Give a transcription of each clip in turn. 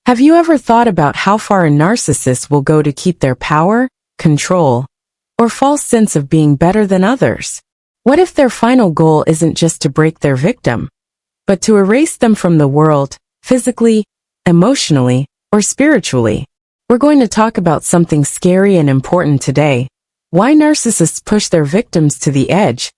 Have you ever thought about how far a narcissist will go to keep their power, control, or false sense of being better than others? What if their final goal isn't just to break their victim, but to erase them from the world, physically, emotionally, or spiritually? We're going to talk about something scary and important today: why narcissists push their victims to the edge,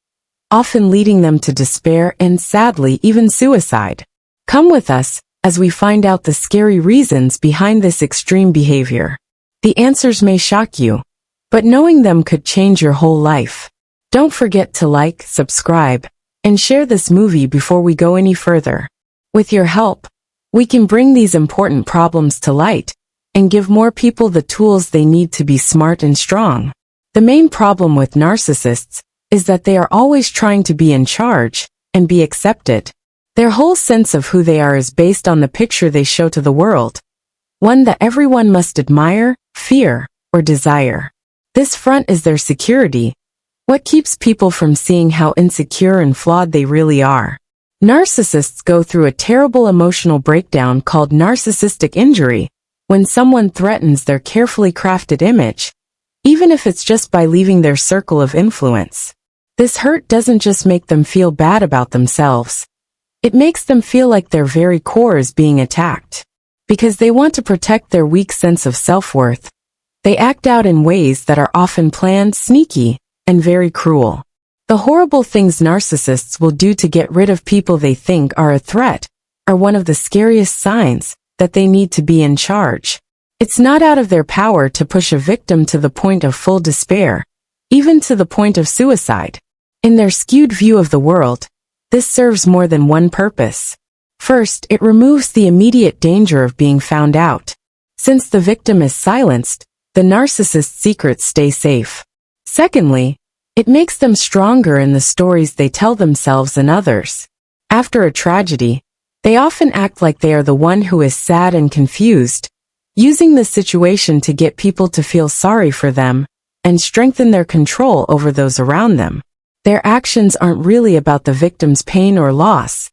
often leading them to despair and, sadly, even suicide. Come with us as we find out the scary reasons behind this extreme behavior. The answers may shock you, but knowing them could change your whole life. Don't forget to like, subscribe, and share this movie before we go any further. With your help, we can bring these important problems to light and give more people the tools they need to be smart and strong. The main problem with narcissists is that they are always trying to be in charge and be accepted. Their whole sense of who they are is based on the picture they show to the world, one that everyone must admire, fear, or desire. This front is their security, what keeps people from seeing how insecure and flawed they really are. Narcissists go through a terrible emotional breakdown called narcissistic injury when someone threatens their carefully crafted image, even if it's just by leaving their circle of influence. This hurt doesn't just make them feel bad about themselves. It makes them feel like their very core is being attacked. Because they want to protect their weak sense of self-worth, they act out in ways that are often planned, sneaky, and very cruel. The horrible things narcissists will do to get rid of people they think are a threat are one of the scariest signs that they need to be in charge. It's not out of their power to push a victim to the point of full despair, even to the point of suicide. In their skewed view of the world, this serves more than one purpose. First, it removes the immediate danger of being found out. Since the victim is silenced, the narcissist's secrets stay safe. Secondly, it makes them stronger in the stories they tell themselves and others. After a tragedy, they often act like they are the one who is sad and confused, using the situation to get people to feel sorry for them and strengthen their control over those around them. Their actions aren't really about the victim's pain or loss.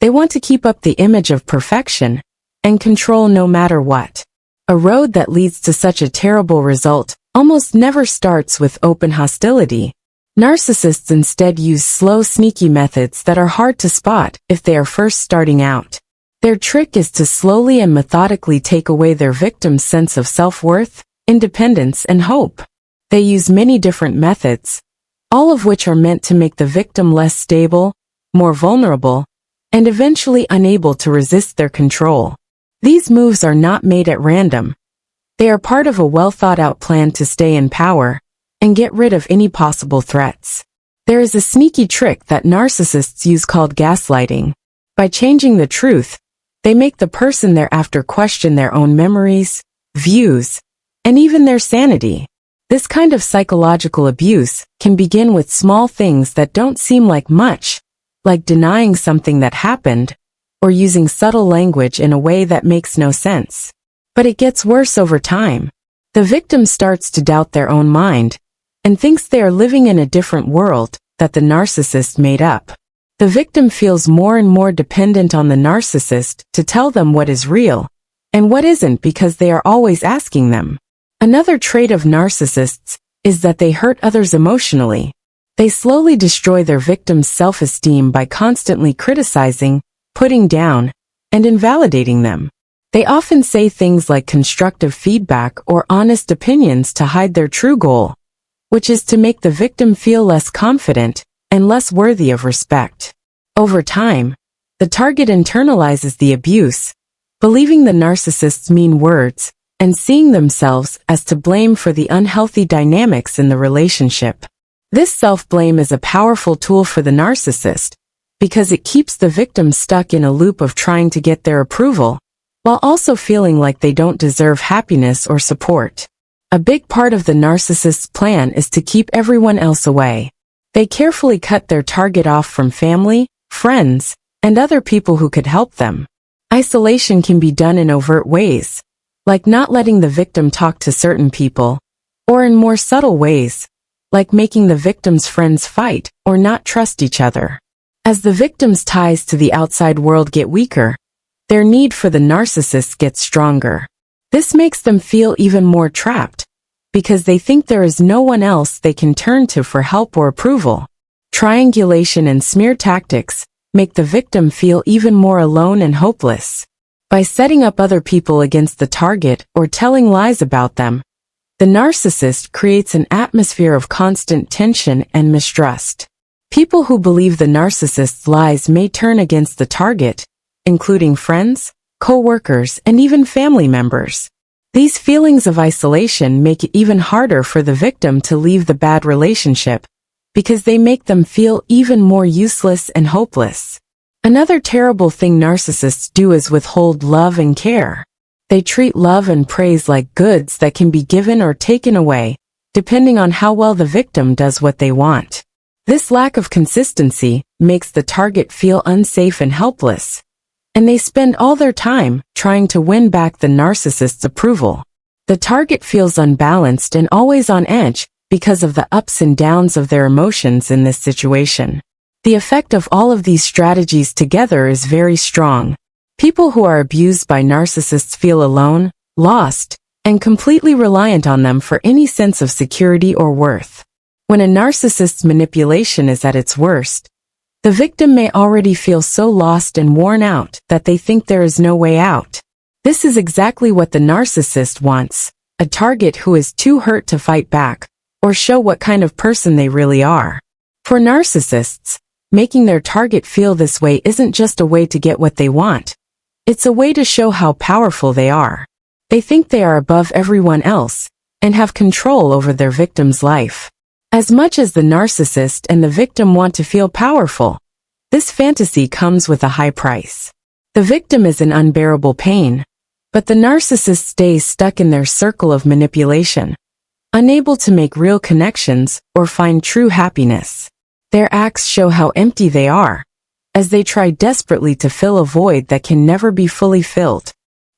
They want to keep up the image of perfection and control no matter what. A road that leads to such a terrible result almost never starts with open hostility. Narcissists instead use slow, sneaky methods that are hard to spot if they are first starting out. Their trick is to slowly and methodically take away their victim's sense of self-worth, independence, and hope. They use many different methods, all of which are meant to make the victim less stable, more vulnerable, and eventually unable to resist their control. These moves are not made at random. They are part of a well-thought-out plan to stay in power and get rid of any possible threats. There is a sneaky trick that narcissists use called gaslighting. By changing the truth, they make the person they're after question their own memories, views, and even their sanity. This kind of psychological abuse can begin with small things that don't seem like much, like denying something that happened, or using subtle language in a way that makes no sense. But it gets worse over time. The victim starts to doubt their own mind, and thinks they are living in a different world that the narcissist made up. The victim feels more and more dependent on the narcissist to tell them what is real, and what isn't, because they are always asking them. Another trait of narcissists is that they hurt others emotionally. They slowly destroy their victim's self-esteem by constantly criticizing, putting down, and invalidating them. They often say things like constructive feedback or honest opinions to hide their true goal, which is to make the victim feel less confident and less worthy of respect. Over time, the target internalizes the abuse, believing the narcissist's mean words, and seeing themselves as to blame for the unhealthy dynamics in the relationship. This self-blame is a powerful tool for the narcissist, because it keeps the victim stuck in a loop of trying to get their approval, while also feeling like they don't deserve happiness or support. A big part of the narcissist's plan is to keep everyone else away. They carefully cut their target off from family, friends, and other people who could help them. Isolation can be done in overt ways, like not letting the victim talk to certain people, or in more subtle ways, like making the victim's friends fight or not trust each other. As the victim's ties to the outside world get weaker, their need for the narcissist gets stronger. This makes them feel even more trapped, because they think there is no one else they can turn to for help or approval. Triangulation and smear tactics make the victim feel even more alone and hopeless. By setting up other people against the target or telling lies about them, the narcissist creates an atmosphere of constant tension and mistrust. People who believe the narcissist's lies may turn against the target, including friends, co-workers, and even family members. These feelings of isolation make it even harder for the victim to leave the bad relationship, because they make them feel even more useless and hopeless. Another terrible thing narcissists do is withhold love and care. They treat love and praise like goods that can be given or taken away, depending on how well the victim does what they want. This lack of consistency makes the target feel unsafe and helpless, and they spend all their time trying to win back the narcissist's approval. The target feels unbalanced and always on edge because of the ups and downs of their emotions in this situation. The effect of all of these strategies together is very strong. People who are abused by narcissists feel alone, lost, and completely reliant on them for any sense of security or worth. When a narcissist's manipulation is at its worst, the victim may already feel so lost and worn out that they think there is no way out. This is exactly what the narcissist wants, a target who is too hurt to fight back or show what kind of person they really are. For narcissists, making their target feel this way isn't just a way to get what they want. It's a way to show how powerful they are. They think they are above everyone else and have control over their victim's life. As much as the narcissist and the victim want to feel powerful, this fantasy comes with a high price. The victim is in unbearable pain, but the narcissist stays stuck in their circle of manipulation, unable to make real connections or find true happiness. Their acts show how empty they are, as they try desperately to fill a void that can never be fully filled.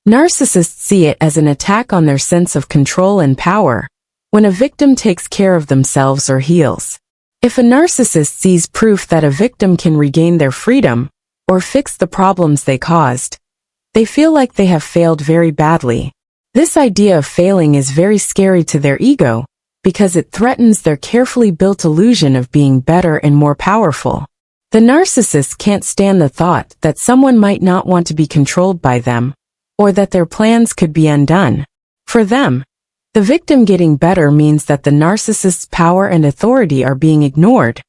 Narcissists see it as an attack on their sense of control and power when a victim takes care of themselves or heals. If a narcissist sees proof that a victim can regain their freedom or fix the problems they caused, they feel like they have failed very badly. This idea of failing is very scary to their ego, because it threatens their carefully built illusion of being better and more powerful. The narcissist can't stand the thought that someone might not want to be controlled by them, or that their plans could be undone. For them, the victim getting better means that the narcissist's power and authority are being ignored,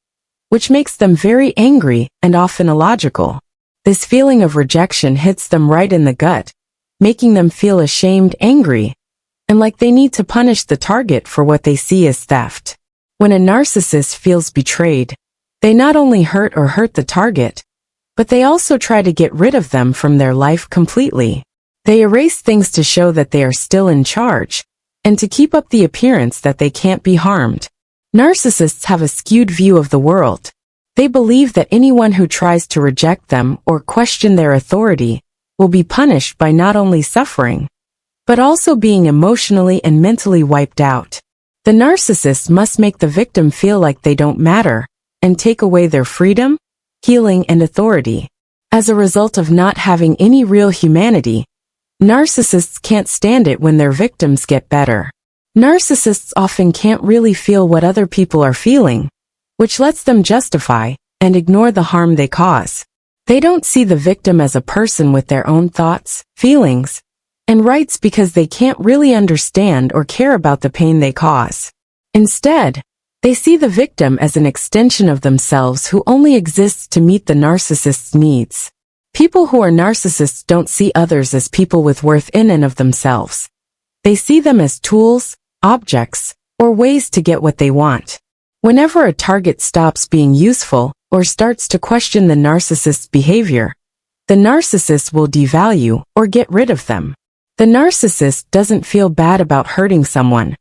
which makes them very angry and often illogical. This feeling of rejection hits them right in the gut, making them feel ashamed, angry, and like they need to punish the target for what they see as theft. When a narcissist feels betrayed, they not only hurt the target, but they also try to get rid of them from their life completely. They erase things to show that they are still in charge, and to keep up the appearance that they can't be harmed. Narcissists have a skewed view of the world. They believe that anyone who tries to reject them or question their authority will be punished by not only suffering, but also being emotionally and mentally wiped out. The narcissist must make the victim feel like they don't matter, and take away their freedom, healing, and authority. As a result of not having any real humanity, narcissists can't stand it when their victims get better. Narcissists often can't really feel what other people are feeling, which lets them justify and ignore the harm they cause. They don't see the victim as a person with their own thoughts, feelings, and rights because they can't really understand or care about the pain they cause. Instead, they see the victim as an extension of themselves who only exists to meet the narcissist's needs. People who are narcissists don't see others as people with worth in and of themselves. They see them as tools, objects, or ways to get what they want. Whenever a target stops being useful or starts to question the narcissist's behavior, the narcissist will devalue or get rid of them. The narcissist doesn't feel bad about hurting someone.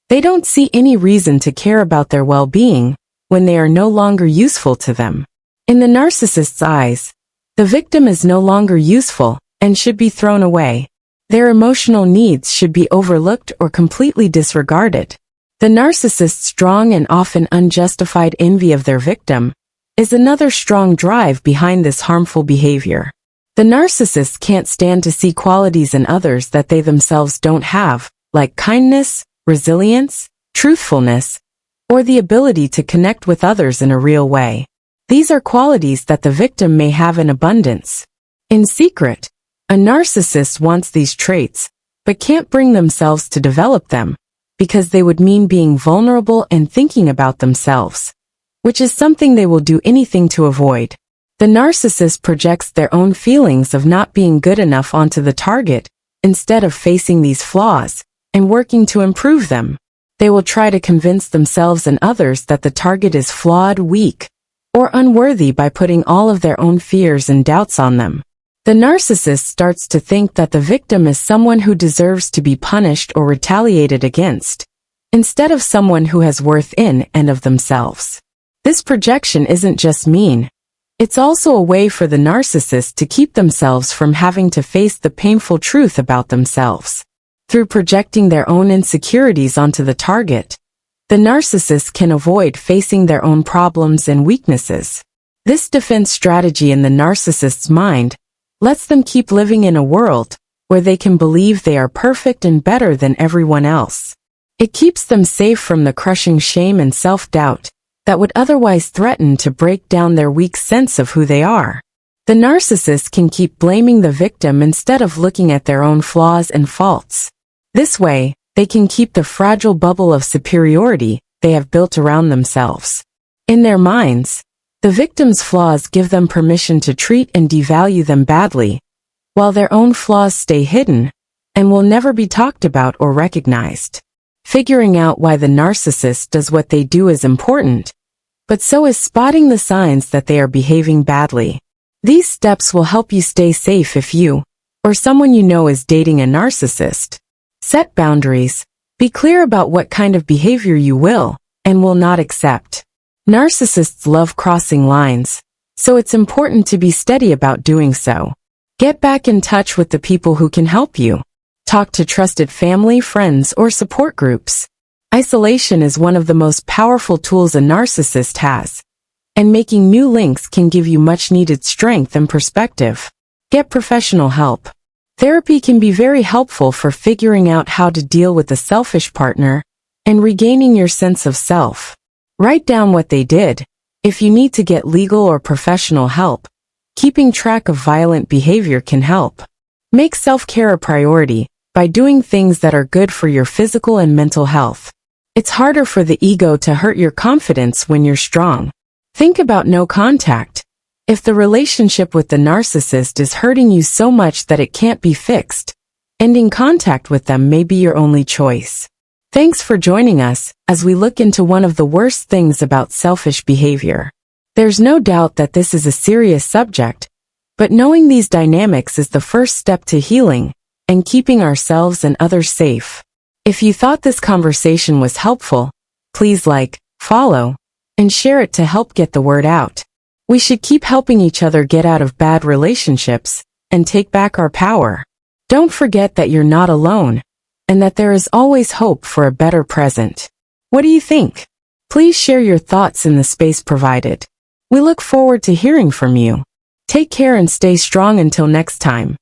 They don't see any reason to care about their well-being when they are no longer useful to them. In the narcissist's eyes, the victim is no longer useful and should be thrown away. Their emotional needs should be overlooked or completely disregarded. The narcissist's strong and often unjustified envy of their victim is another strong drive behind this harmful behavior. The narcissist can't stand to see qualities in others that they themselves don't have, like kindness, resilience, truthfulness, or the ability to connect with others in a real way. These are qualities that the victim may have in abundance. In secret, a narcissist wants these traits, but can't bring themselves to develop them, because they would mean being vulnerable and thinking about themselves, which is something they will do anything to avoid. The narcissist projects their own feelings of not being good enough onto the target, instead of facing these flaws and working to improve them. They will try to convince themselves and others that the target is flawed, weak, or unworthy by putting all of their own fears and doubts on them. The narcissist starts to think that the victim is someone who deserves to be punished or retaliated against, instead of someone who has worth in and of themselves. This projection isn't just mean. It's also a way for the narcissist to keep themselves from having to face the painful truth about themselves. Through projecting their own insecurities onto the target, the narcissist can avoid facing their own problems and weaknesses. This defense strategy in the narcissist's mind lets them keep living in a world where they can believe they are perfect and better than everyone else. It keeps them safe from the crushing shame and self-doubt that would otherwise threaten to break down their weak sense of who they are. The narcissist can keep blaming the victim instead of looking at their own flaws and faults. This way, they can keep the fragile bubble of superiority they have built around themselves. In their minds, the victim's flaws give them permission to treat and devalue them badly, while their own flaws stay hidden and will never be talked about or recognized. Figuring out why the narcissist does what they do is important, but so is spotting the signs that they are behaving badly. These steps will help you stay safe if you, or someone you know, is dating a narcissist. Set boundaries. Be clear about what kind of behavior you will and will not accept. Narcissists love crossing lines, so it's important to be steady about doing so. Get back in touch with the people who can help you. Talk to trusted family, friends, or support groups. Isolation is one of the most powerful tools a narcissist has, and making new links can give you much-needed strength and perspective. Get professional help. Therapy can be very helpful for figuring out how to deal with a selfish partner and regaining your sense of self. Write down what they did. If you need to get legal or professional help, keeping track of violent behavior can help. Make self-care a priority by doing things that are good for your physical and mental health. It's harder for the ego to hurt your confidence when you're strong. Think about no contact. If the relationship with the narcissist is hurting you so much that it can't be fixed, ending contact with them may be your only choice. Thanks for joining us as we look into one of the worst things about selfish behavior. There's no doubt that this is a serious subject, but knowing these dynamics is the first step to healing and keeping ourselves and others safe. If you thought this conversation was helpful, please like, follow, and share it to help get the word out. We should keep helping each other get out of bad relationships and take back our power. Don't forget that you're not alone, and that there is always hope for a better present. What do you think? Please share your thoughts in the space provided. We look forward to hearing from you. Take care and stay strong until next time.